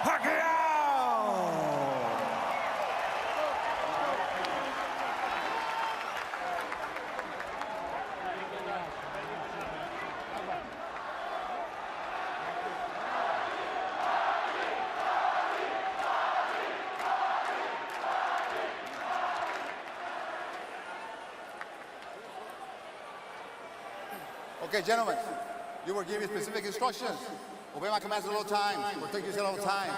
Pacquiao! Okay, gentlemen, you were given specific instructions. Obey my commands at all times. Protect yourself at all times.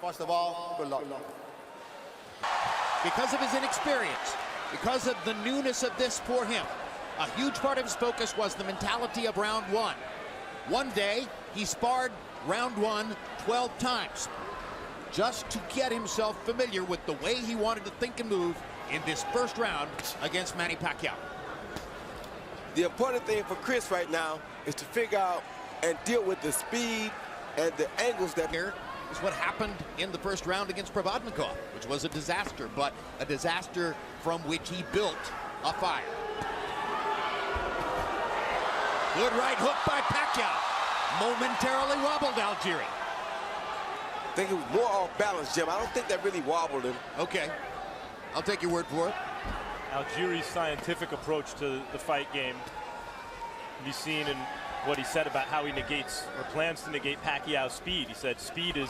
Watch the ball. Good luck. Because of his inexperience, because of the newness of this for him, a huge part of his focus was the mentality of round one. One day, he sparred round one 12 times, just to get himself familiar with the way he wanted to think and move in this first round against Manny Pacquiao. The important thing for Chris right now is to figure out and deal with the speed and the angles that... Here is what happened in the first round against Provodnikov, which was a disaster, but a disaster from which he built a fire. Good right hook by Pacquiao. Momentarily wobbled Algieri. I think it was more off balance, Jim. I don't think that really wobbled him. Okay, I'll take your word for it. Algieri's scientific approach to the fight game can be seen in what he said about how he negates or plans to negate Pacquiao's speed. He said speed is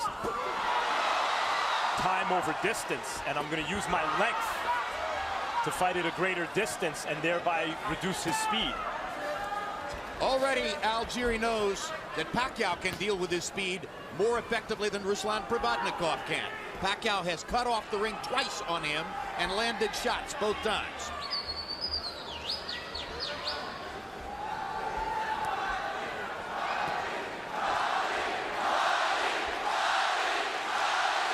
time over distance, and I'm going to use my length to fight at a greater distance and thereby reduce his speed. Already Algieri knows that Pacquiao can deal with his speed more effectively than Ruslan Provodnikov can. Pacquiao has cut off the ring twice on him and landed shots both times.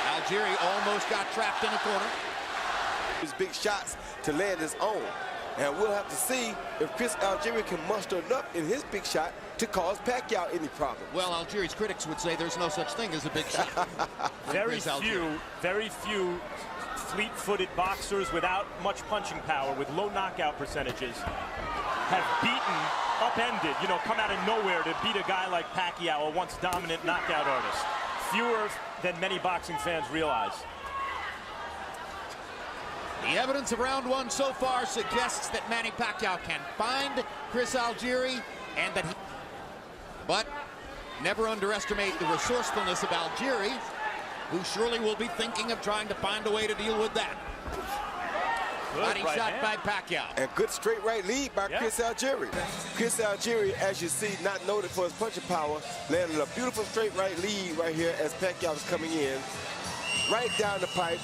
Algieri almost got trapped in a corner. His big shots to land his own. And we'll have to see if Chris Algieri can muster enough in his big shot to cause Pacquiao any problem. Well, Algieri's critics would say there's no such thing as a big shot. Very few fleet-footed boxers without much punching power, with low knockout percentages, have beaten, upended, come out of nowhere to beat a guy like Pacquiao, a once dominant knockout artist. Fewer than many boxing fans realize. The evidence of round one so far suggests that Manny Pacquiao can find Chris Algieri, and that he... But never underestimate the resourcefulness of Algieri, who surely will be thinking of trying to find a way to deal with that. Body shot by Pacquiao. And good straight right lead by Chris Algieri. Chris Algieri, as you see, not noted for his punching power, landed a beautiful straight right lead right here as Pacquiao was coming in. Right down the pipe.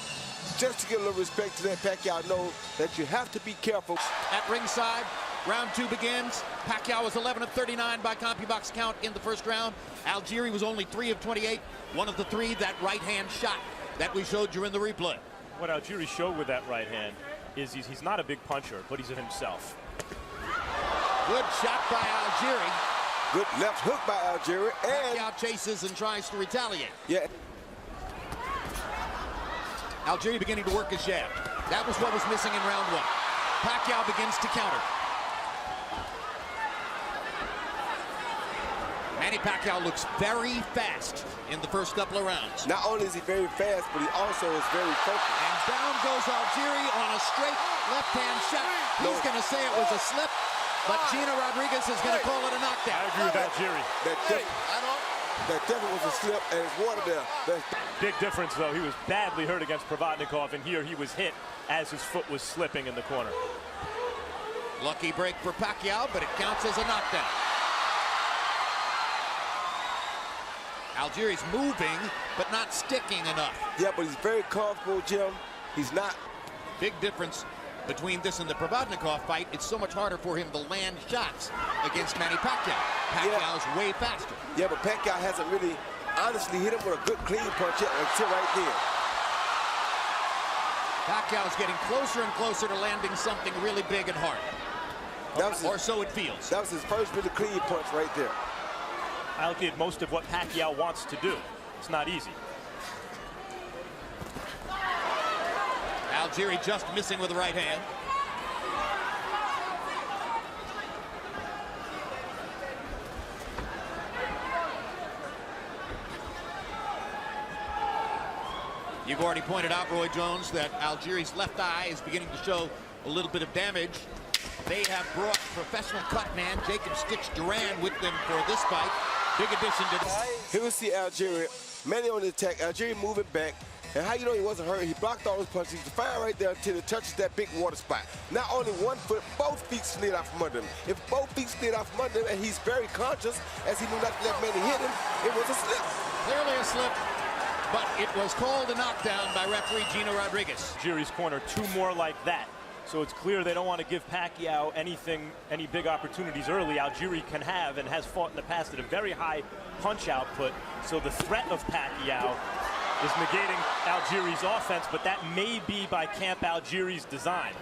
Just to give a little respect to let Pacquiao know that you have to be careful. At ringside, round two begins. Pacquiao was 11 of 39 by CompuBox count in the first round. Algieri was only 3 of 28. One of the three, that right hand shot that we showed you in the replay. What Algieri showed with that right hand is he's not a big puncher, but he's himself. Good shot by Algieri. Good left hook by Algieri. And Pacquiao chases and tries to retaliate. Yeah. Algieri beginning to work his jab. That was what was missing in round one. Pacquiao begins to counter. Manny Pacquiao looks very fast in the first couple of rounds. Not only is he very fast, but he also is very focused. And down goes Algieri on a straight left-hand shot. He's going to say it was a slip, but Gina Rodriguez is going to call it a knockdown. I agree with Algieri. That definitely was a slip, and it's one of the... Big difference, though. He was badly hurt against Provodnikov, and here he was hit as his foot was slipping in the corner. Lucky break for Pacquiao, but it counts as a knockdown. Algieri's moving, but not sticking enough. Yeah, but he's very comfortable, Jim. He's not. Big difference between this and the Provodnikov fight. It's so much harder for him to land shots against Manny Pacquiao. Pacquiao's way faster. Yeah, but Pacquiao hasn't really honestly hit him with a good clean punch yet until right there. Pacquiao's getting closer and closer to landing something really big and hard. Or so it feels. That was his first really clean punch right there. I'll give most of what Pacquiao wants to do. It's not easy. Algieri just missing with the right hand. You've already pointed out, Roy Jones, that Algieri's left eye is beginning to show a little bit of damage. They have brought professional cut man Jacob Stitch Duran with them for this fight. Big addition to the... Here we see Algieri, Manny on the attack, Algieri moving back. And how you know he wasn't hurt? He blocked all his punches. He's firing right there until it touches that big water spot. Not only one foot, both feet slid out from under him. If both feet slid out from under him, and he's very conscious, as he knew not to let Manny hit him, it was a slip. Clearly a slip, but it was called a knockdown by referee Gino Rodriguez. Algieri's corner, 2 more like that. So it's clear they don't want to give Pacquiao any big opportunities early. Algieri can have and has fought in the past at a very high punch output. So the threat of Pacquiao is negating Algieri's offense, but that may be by Camp Algieri's design.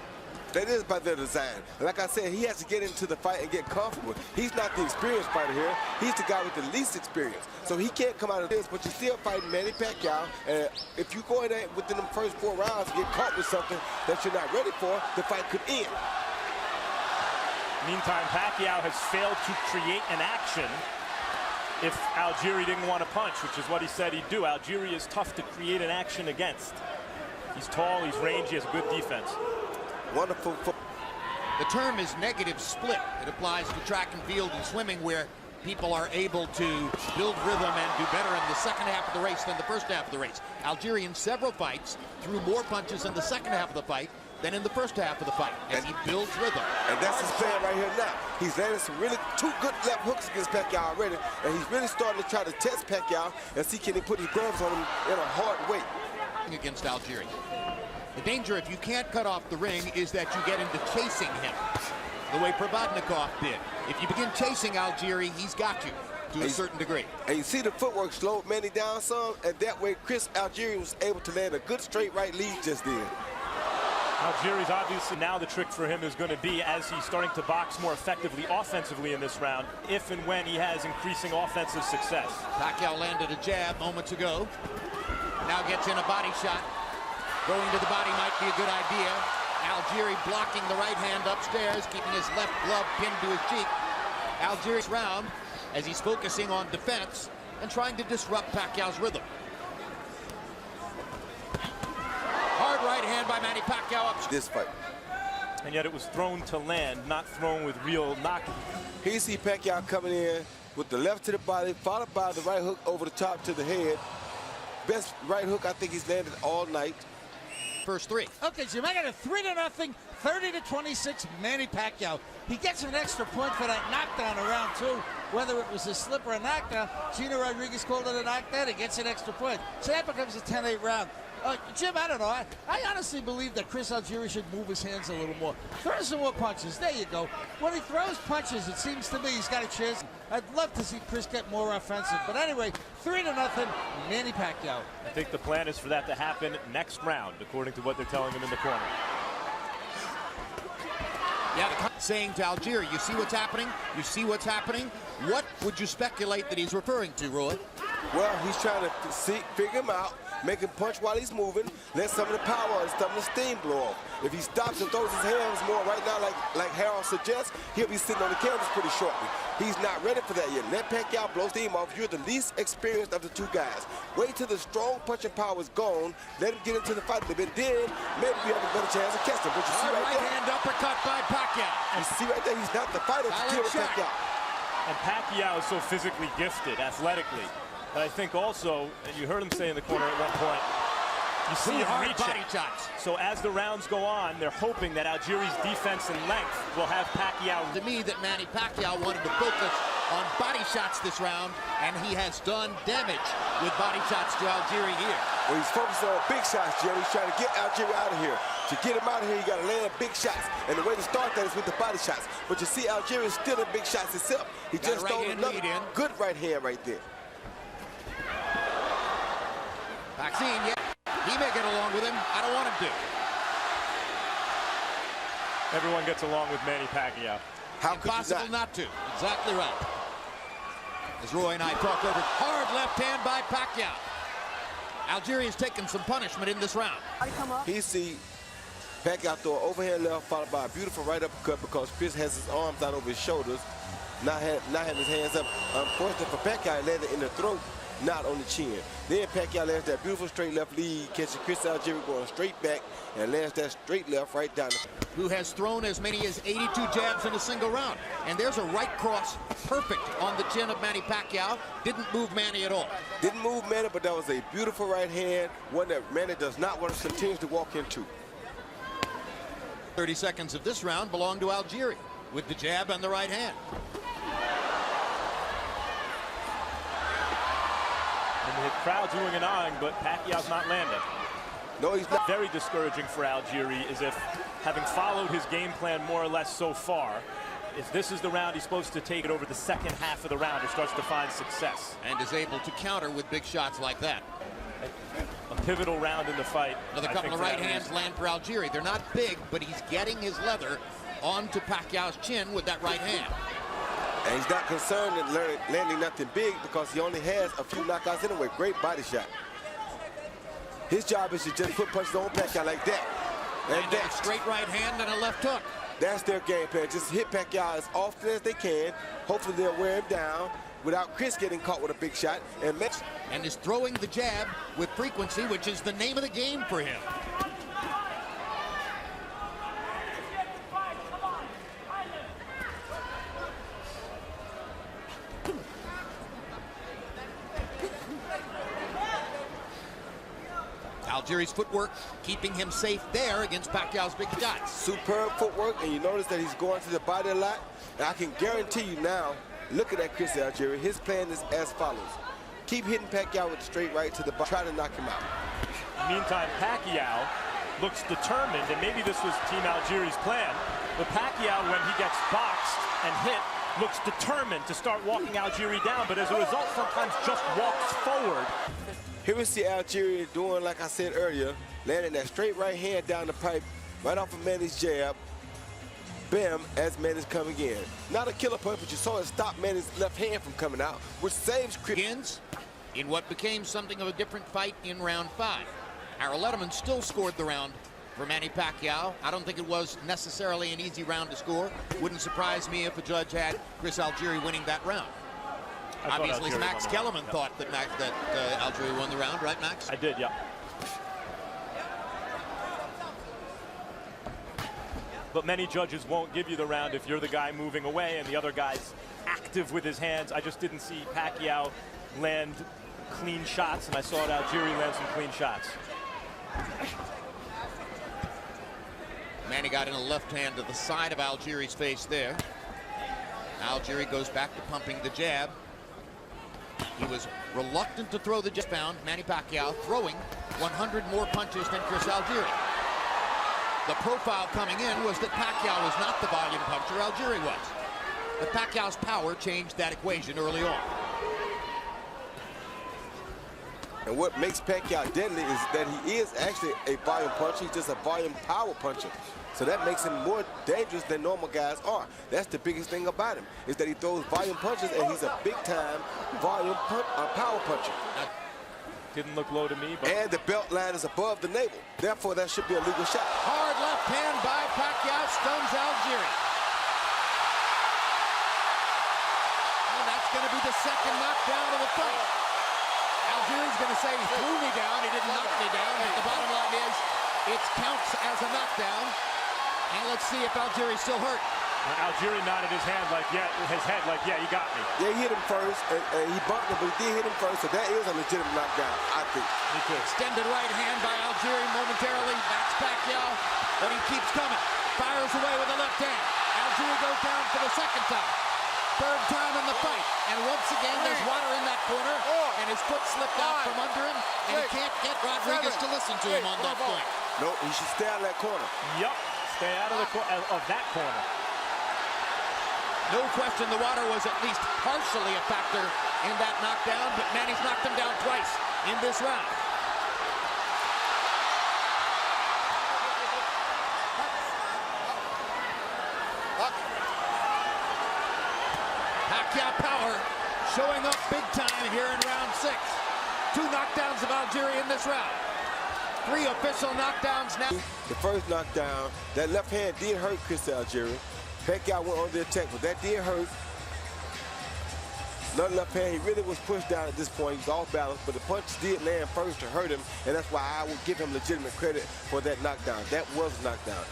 That is by their design. Like I said, he has to get into the fight and get comfortable. He's not the experienced fighter here. He's the guy with the least experience. So he can't come out of this, but you're still fighting Manny Pacquiao. And if you go in there within the first 4 rounds and get caught with something that you're not ready for, the fight could end. Meantime, Pacquiao has failed to create an action if Algieri didn't want to punch, which is what he said he'd do. Algieri is tough to create an action against. He's tall, he's rangy, he has good defense. Wonderful. The term is negative split. It applies to track and field and swimming, where people are able to build rhythm and do better in the second half of the race than the first half of the race. Algieri in several fights threw more punches in the second half of the fight than in the first half of the fight, as he builds rhythm. And that's his plan right here now. He's landed some really 2 good left hooks against Pacquiao already, and he's really starting to try to test Pacquiao and see can he put his gloves on him in a hard way. Against Algieri. The danger, if you can't cut off the ring, is that you get into chasing him, the way Probotnikov did. If you begin chasing Algieri, he's got you to a certain degree. And you see the footwork slowed Manny down some, and that way Chris Algieri was able to land a good straight right lead just then. Algieri's obviously now the trick for him is going to be, as he's starting to box more effectively offensively in this round, if and when he has increasing offensive success. Pacquiao landed a jab moments ago. Now gets in a body shot. Going to the body might be a good idea. Algieri blocking the right hand upstairs, keeping his left glove pinned to his cheek. Algieri's round as he's focusing on defense and trying to disrupt Pacquiao's rhythm. Hard right hand by Manny Pacquiao up. This fight. And yet it was thrown to land, not thrown with real knocking. Here you see Pacquiao coming in with the left to the body, followed by the right hook over the top to the head. Best right hook I think he's landed all night. First 3. Okay, so you make it a 3-0, 30-26 Manny Pacquiao. He gets an extra point for that knockdown in round 2. Whether it was a slip or a knockdown, Gino Rodriguez called it a knockdown. He gets an extra point. So that becomes a 10-8 round. Jim, I don't know. I honestly believe that Chris Algieri should move his hands a little more. Throw some more punches. There you go. When he throws punches, it seems to me he's got a chance. I'd love to see Chris get more offensive. But anyway, 3-0, Manny Pacquiao. I think the plan is for that to happen next round, according to what they're telling him in the corner. Yeah, saying to Algieri, you see what's happening? You see what's happening? What would you speculate that he's referring to, Roy? Well, he's trying to figure him out, make him punch while he's moving, let some of the power and some of the steam blow off. If he stops and throws his hands more right now, like Harold suggests, he'll be sitting on the canvas pretty shortly. He's not ready for that yet. Let Pacquiao blow steam off. You're the least experienced of the 2 guys. Wait till the strong punching power is gone. Let him get into the fight. Then maybe we have a better chance of catching him. But you see right there, hand uppercut by Pacquiao. you see right there, he's not the fighter to kill Pacquiao. And Pacquiao is so physically gifted, athletically. But I think also, and you heard him say in the corner at one point, you see him reaching. Body shots. So as the rounds go on, they're hoping that Algieri's defense and length will have Pacquiao. To me, that Manny Pacquiao wanted to focus on body shots this round, and he has done damage with body shots to Algieri here. Well, he's focused on big shots, Jerry. He's trying to get Algieri out of here. To get him out of here, you got to land big shots. And the way to start that is with the body shots. But you see Algieri is still in big shots himself. He just stole another good right hand right there. Vaccine, yeah. He may get along with him. I don't want him to. Everyone gets along with Manny Pacquiao. How could Impossible you not? not to. Exactly right. As Roy and I talk over, hard left hand by Pacquiao. Algieri has taken some punishment in this round. He see Pacquiao throw an overhand left followed by a beautiful right uppercut because Chris has his arms out over his shoulders, not having his hands up. Unfortunately for Pacquiao, he landed in the throat. not on the chin. Then Pacquiao lands that beautiful straight left lead, catching Chris Algieri going straight back and lands that straight left right down. Who has thrown as many as 82 jabs in a single round. And there's a right cross, perfect on the chin of Manny Pacquiao. Didn't move Manny at all. Didn't move Manny, but that was a beautiful right hand, one that Manny does not want to continue to walk into. 30 seconds of this round belong to Algieri with the jab and the right hand. And the crowd's oohing and ahhing, but Pacquiao's not landing. No, he's not. Very discouraging for Algieri, as if having followed his game plan more or less so far, if this is the round he's supposed to take it over the second half of the round, he starts to find success. And is able to counter with big shots like that. A pivotal round in the fight. Another couple of right hands land for Algieri. They're not big, but he's getting his leather onto Pacquiao's chin with that right hand. And he's not concerned in landing nothing big because he only has a few knockouts anyway. Great body shot. His job is to just put punches on Pacquiao like that. And a straight right hand and a left hook. That's their game plan. Just hit Pacquiao as often as they can. Hopefully they'll wear him down without Chris getting caught with a big shot. And is throwing the jab with frequency, which is the name of the game for him. Algieri's footwork keeping him safe there against Pacquiao's big shots. Superb footwork, and you notice that he's going to the body a lot. And I can guarantee you now, looking at Chris Algieri, his plan is as follows. Keep hitting Pacquiao with the straight right to the body, try to knock him out. Meantime, Pacquiao looks determined, and maybe this was Team Algieri's plan, but Pacquiao, when he gets boxed and hit, looks determined to start walking Algieri down, but as a result, sometimes just walks forward. Here we see Algieri doing, like I said earlier, landing that straight right hand down the pipe, right off of Manny's jab. Bam, as Manny's coming in. Not a killer punch, but you saw it stop Manny's left hand from coming out, which saves Chris. Begins in what became something of a different fight in round 5. Harold Letterman still scored the round for Manny Pacquiao. I don't think it was necessarily an easy round to score. Wouldn't surprise me if a judge had Chris Algieri winning that round. Obviously, Max Kellerman thought that Algieri won the round, right, Max? I did, yeah. But many judges won't give you the round if you're the guy moving away and the other guy's active with his hands. I just didn't see Pacquiao land clean shots, and I saw Algieri land some clean shots. Manny got in a left hand to the side of Algieri's face there. Algieri goes back to pumping the jab. He was reluctant to throw the jab. Found Manny Pacquiao throwing 100 more punches than Chris Algieri. The profile coming in was that Pacquiao was not the volume puncher, Algieri was. But Pacquiao's power changed that equation early on. And what makes Pacquiao deadly is that he is actually a volume puncher. He's just a volume power puncher. So that makes him more dangerous than normal guys are. That's the biggest thing about him, is that he throws volume punches, and he's a big-time volume power puncher. Didn't look low to me, but... And the belt line is above the navel. Therefore, that should be a legal shot. Hard left hand by Pacquiao stuns Algieri. And that's going to be the second knockdown of the fight. Algieri's going to say he threw me down, he didn't knock me down, but the bottom line is it counts as a knockdown. And let's see if Algieri's still hurt. Algieri nodded his head like, yeah, you got me. Yeah, he hit him first, and he bumped him, but he did hit him first, so that is a legitimate knockdown, I think. Me too. Extended right hand by Algieri momentarily. That's Pacquiao, but he keeps coming. Fires away with the left hand. Algieri goes down for the second time. Third time in the fight. And once again, there's water in that corner, and his foot slipped out from under him, and he can't get Rodriguez to listen to him on that point. No, he should stay out of that corner. Yup, stay out of that corner. No question the water was at least partially a factor in that knockdown, but Manny's knocked him down twice in this round. Pacquiao power showing up big time here in round 6. 2 knockdowns of Algieri in this round. 3 official knockdowns now. The first knockdown, that left hand did hurt Chris Algieri. Pacquiao went on the attack, but that did hurt. Another left hand, he really was pushed down at this point. He's off balance, but the punches did land first to hurt him, and that's why I would give him legitimate credit for that knockdown. That was a knockdown.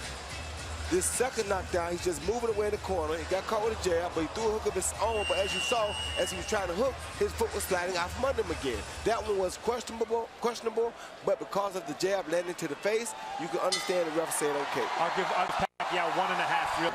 This second knockdown, he's just moving away in the corner. He got caught with a jab, but he threw a hook of his own. But as you saw, as he was trying to hook, his foot was sliding out from under him again. That one was questionable, but because of the jab landing to the face, you can understand the ref saying, okay. I'll give Pacquiao 1.5 real.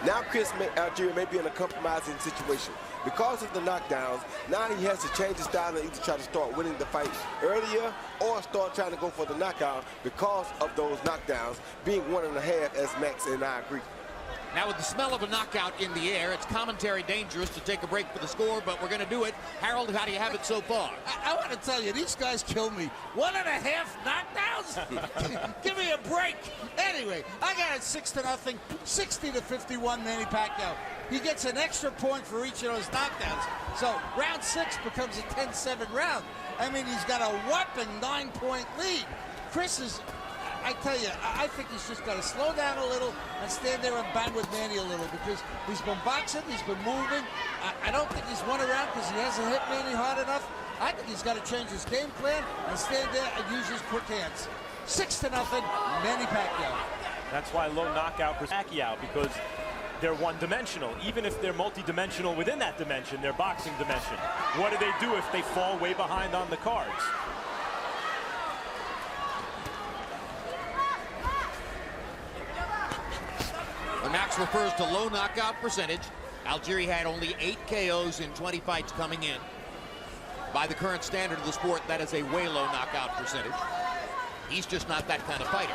Now Chris Algieri may be in a compromising situation. Because of the knockdowns, now he has to change his style and either try to start winning the fight earlier or start trying to go for the knockout because of those knockdowns being 1.5, as Max and I agree. Now with the smell of a knockout in the air, it's commentary dangerous to take a break for the score, but we're going to do it. Harold, how do you have it so far? I want to tell you, these guys kill me. 1.5 knockdowns? Give me a break. Anyway, I got it 6-0, 60-51, Manny Pacquiao. He gets an extra point for each of those knockdowns. So round 6 becomes a 10-7 round. I mean, he's got a whopping 9-point lead. Chris is... I tell you, I think he's just got to slow down a little and stand there and bang with Manny a little, because he's been boxing, he's been moving. I don't think he's won around because he hasn't hit Manny hard enough. I think he's got to change his game plan and stand there and use his quick hands. 6-0, Manny Pacquiao. That's why low knockout for Pacquiao, because they're one-dimensional. Even if they're multi-dimensional within that dimension, their boxing dimension. What do they do if they fall way behind on the cards? When Max refers to low knockout percentage, Algieri had only 8 KOs in 20 fights coming in. By the current standard of the sport, that is a way low knockout percentage. He's just not that kind of fighter.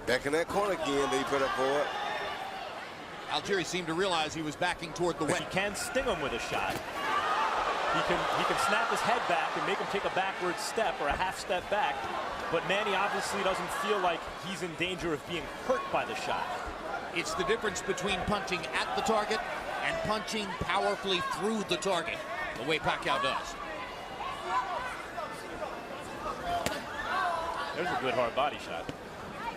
Back in that corner again, they put up for it. Algieri seemed to realize he was backing toward the He wet. can sting him with a shot. He can snap his head back and make him take a backward step or a half step back. But Manny obviously doesn't feel like he's in danger of being hurt by the shot. It's the difference between punching at the target and punching powerfully through the target, the way Pacquiao does. There's a good hard body shot.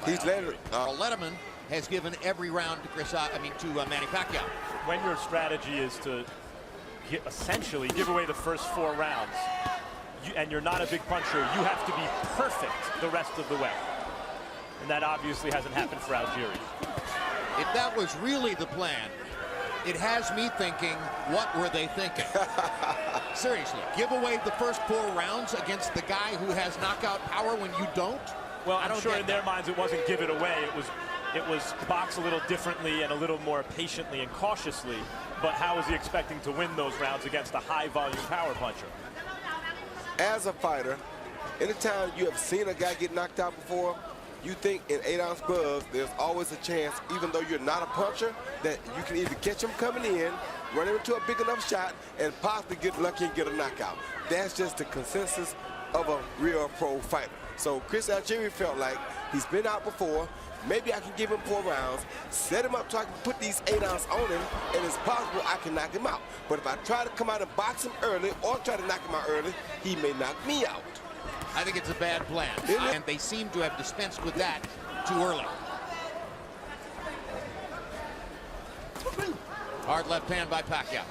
He's landed. Letterman has given every round to Manny Pacquiao. When your strategy is to essentially give away the first 4 rounds, and you're not a big puncher, you have to be perfect the rest of the way. And that obviously hasn't happened for Algieri. If that was really the plan, it has me thinking, what were they thinking? Seriously, give away the first 4 rounds against the guy who has knockout power when you don't? Well, I'm sure in their minds it wasn't give it away. It was box a little differently and a little more patiently and cautiously. But how is he expecting to win those rounds against a high-volume power puncher? As a fighter, anytime you have seen a guy get knocked out before, you think in 8-ounce gloves, there's always a chance, even though you're not a puncher, that you can either catch him coming in, run him into a big enough shot, and possibly get lucky and get a knockout. That's just the consensus of a real pro fighter. So Chris Algieri felt like he's been out before. Maybe I can give him 4 rounds, set him up so I can put these 8-ounce on him, and it's possible I can knock him out. But if I try to come out and box him early or try to knock him out early, he may knock me out. I think it's a bad plan. And they seem to have dispensed with that too early. Hard left hand by Pacquiao.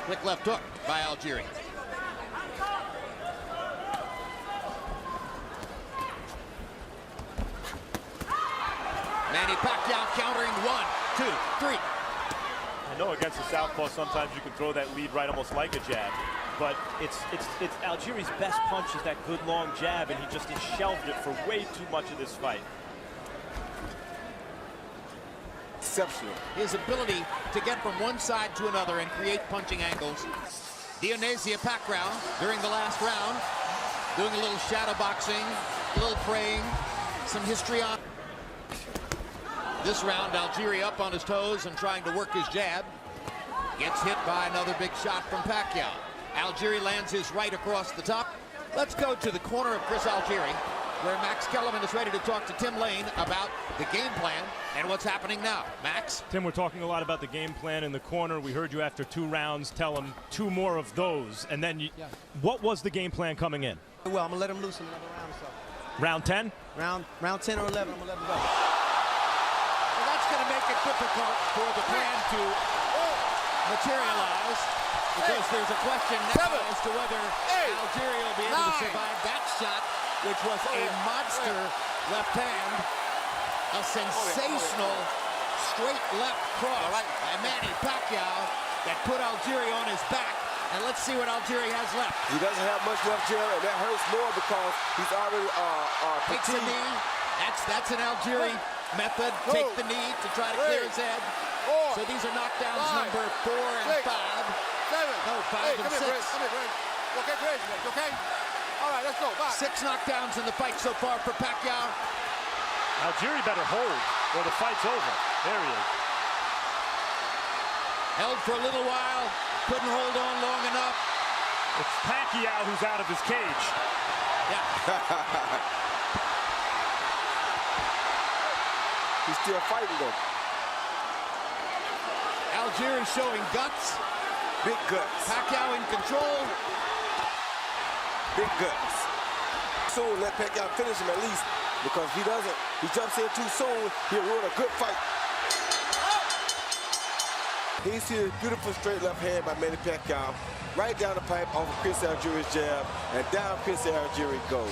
Quick left hook by Algieri. Manny Pacquiao countering 1, 2, 3. I know against the southpaw sometimes you can throw that lead right almost like a jab, but it's Algieri's best punch is that good long jab, and he just has shelved it for way too much of this fight. Exceptional. His ability to get from one side to another and create punching angles. Dionisia Pacquiao during the last round doing a little shadow boxing, a little praying, some history on. This round, Algieri up on his toes and trying to work his jab. Gets hit by another big shot from Pacquiao. Algieri lands his right across the top. Let's go to the corner of Chris Algieri, where Max Kellerman is ready to talk to Tim Lane about the game plan and what's happening now. Max? Tim, we're talking a lot about the game plan in the corner. We heard you after 2 rounds tell him 2 more of those. And then what was the game plan coming in? Well, I'm going to let him loose in another round or so. Round 10? Round 10 or 11, I'm going to let him go. Well, that's going to make it difficult for the plan to materialize, because there's a question now as to whether Algieri will be able to survive that shot, which was a monster left hand, a sensational straight left cross by Manny Pacquiao that put Algieri on his back. And let's see what Algieri has left. He doesn't have much left, Jerry, and that hurts more because he's already Takes the knee. That's an Algieri method. Take the knee to try to clear his head. So these are knockdowns number 4 and 5. 7. No, 5 and 6. Come here, Chris. Okay, Chris. Okay? All right, let's go. 6 knockdowns in the fight so far for Pacquiao. Algieri better hold or the fight's over. There he is. Held for a little while. Couldn't hold on long enough. It's Pacquiao who's out of his cage. Yeah. He's still fighting, though. Algieri showing guts. Big guts. Pacquiao in control. Big guts. Soon let Pacquiao finish him at least, because if he doesn't, he jumps in too soon, he'll ruin a good fight. He sees a beautiful straight left hand by Manny Pacquiao, right down the pipe off of Chris Algieri's jab, and down Chris Algieri goes.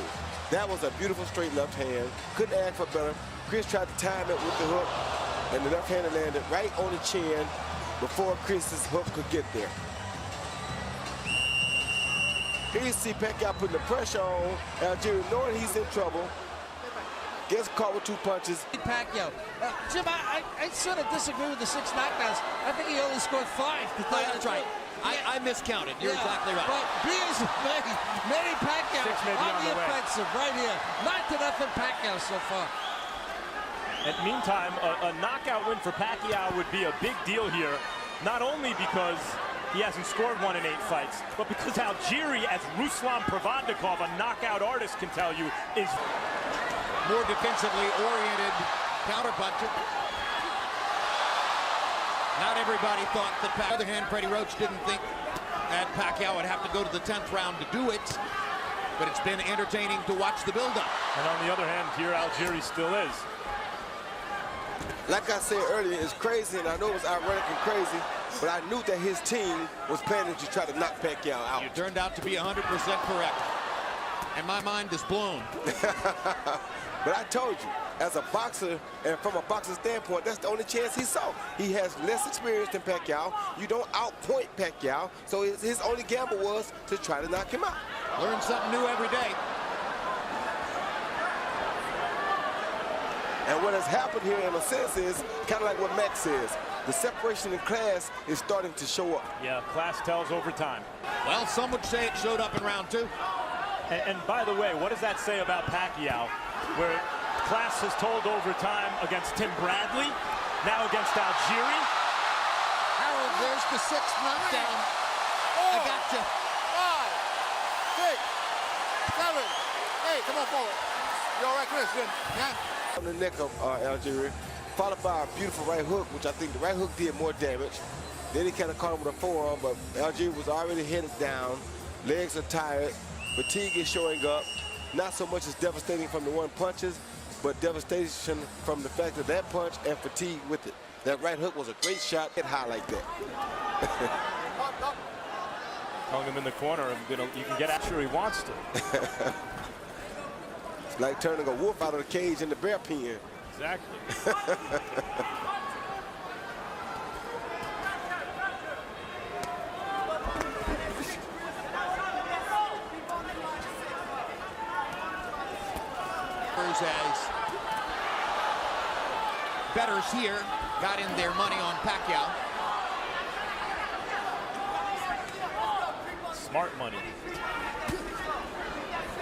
That was a beautiful straight left hand. Couldn't ask for better. Chris tried to time it with the hook, and the left hand landed right on the chin before Chris's hook could get there. Here you see Pacquiao putting the pressure on Algieri, knowing he's in trouble. Gets caught with 2 punches. Pacquiao. Jim, I sort of disagree with the 6 knockdowns. I think he only scored 5. That's right. I miscounted. You're exactly right. But Manny Pacquiao 6 may be on on the the way. offensive right here. 9-0 Pacquiao so far. And meantime, a knockout win for Pacquiao would be a big deal here, not only because he hasn't scored 1 in 8 fights, but because Algieri, as Ruslan Pravadnikov, a knockout artist, can tell you, is More defensively oriented counterpuncher. Not everybody thought that. On the other hand, Freddie Roach didn't think that Pacquiao would have to go to the 10th round to do it. But it's been entertaining to watch the build-up. And on the other hand, here Algieri still is. Like I said earlier, it's crazy, and I know it was ironic and crazy, but I knew that his team was planning to try to knock Pacquiao out. You turned out to be 100% correct. And my mind is blown. But I told you, as a boxer, and from a boxer standpoint, that's the only chance he saw. He has less experience than Pacquiao. You don't outpoint Pacquiao, so his only gamble was to try to knock him out. Learn something new every day. And what has happened here, in a sense, is kind of like what Max says. The separation in class is starting to show up. Yeah, class tells over time. Well, some would say it showed up in round 2. And by the way, what does that say about Pacquiao, where class has told over time against Tim Bradley, now against Algieri? Harold, there's the 6th knockdown. I got you. 5, 6, 7. Hey, come on forward. You all right, Christian? Yeah. On the neck of Algieri, followed by a beautiful right hook, which I think the right hook did more damage. Then he kind of caught him with a forearm, but Algieri was already headed down. Legs are tired. Fatigue is showing up. Not so much as devastating from the 1 punches, but devastation from the fact of that punch and fatigue with it. That right hook was a great shot. Hit high like that. Hung him in the corner, and you can get after he wants to. It's like turning a wolf out of the cage in the bear pen. Exactly. As bettors here got in their money on Pacquiao. Smart money.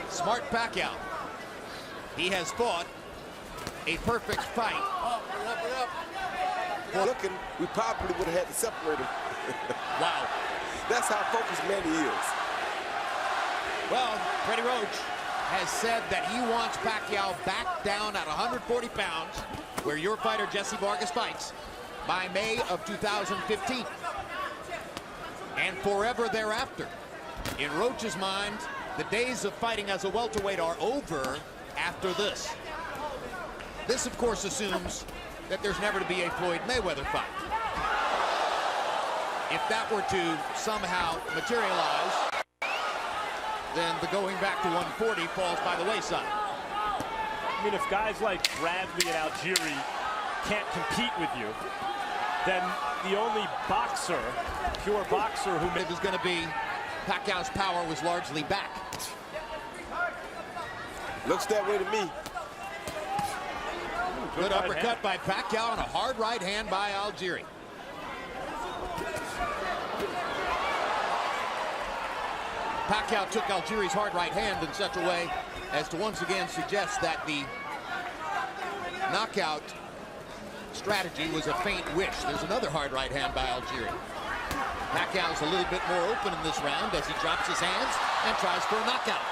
Smart Pacquiao. He has fought a perfect fight. Well, looking, we probably would have had to separate him. Wow. That's how focused Manny is. Well, Freddie Roach has said that he wants Pacquiao back down at 140 pounds, where your fighter Jesse Vargas fights, by May of 2015. And forever thereafter. In Roach's mind, the days of fighting as a welterweight are over after this. This, of course, assumes that there's never to be a Floyd Mayweather fight. If that were to somehow materialize, then the going back to 140 falls by the wayside. I mean, if guys like Bradley and Algieri can't compete with you, then the only boxer, pure boxer who it was going to be Pacquiao's power was largely back. Looks that way to me. Good uppercut by Pacquiao and a hard right hand by Algieri. Pacquiao took Algieri's hard right hand in such a way as to once again suggest that the knockout strategy was a faint wish. There's another hard right hand by Algieri. Pacquiao's a little bit more open in this round as he drops his hands and tries for a knockout.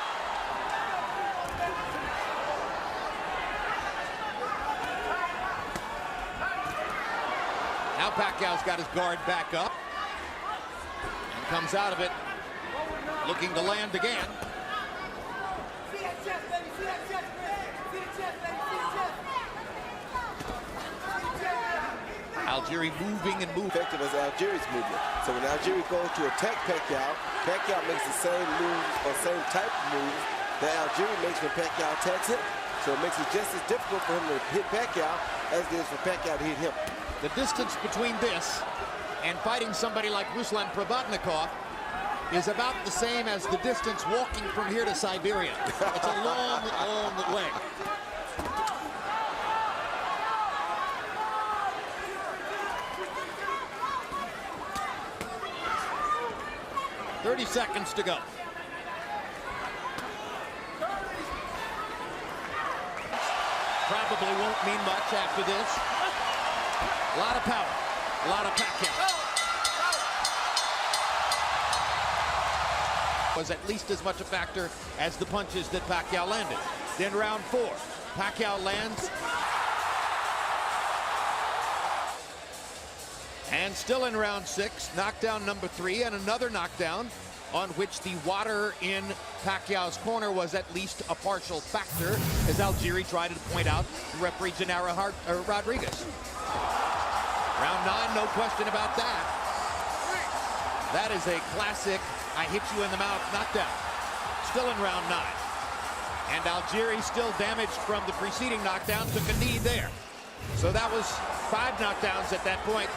Now Pacquiao's got his guard back up and comes out of it looking to land again. Algieri moving and moving. Effective as Algieri's movement. So when Algieri goes to attack Pacquiao, Pacquiao makes the same moves or same type of moves that Algieri makes when Pacquiao attacks him. So it makes it just as difficult for him to hit Pacquiao as it is for Pacquiao to hit him. The distance between this and fighting somebody like Ruslan Provodnikov is about the same as the distance walking from here to Siberia. It's a long, long way. .30 seconds to go. Probably won't mean much after this. A lot of power, a lot of Pacquiao. Was at least as much a factor as the punches that Pacquiao landed. Then round 4, Pacquiao lands. And still in round 6, knockdown number 3, and another knockdown on which the water in Pacquiao's corner was at least a partial factor, as Algieri tried to point out to referee Gennaro Rodriguez. Round 9, no question about that. That is a classic I hit you in the mouth knockdown. Still in round 9. And Algieri, still damaged from the preceding knockdown, took a knee there. So that was 5 knockdowns at that point.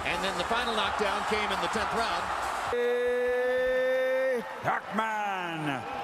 And then the final knockdown came in the 10th round. Hackman.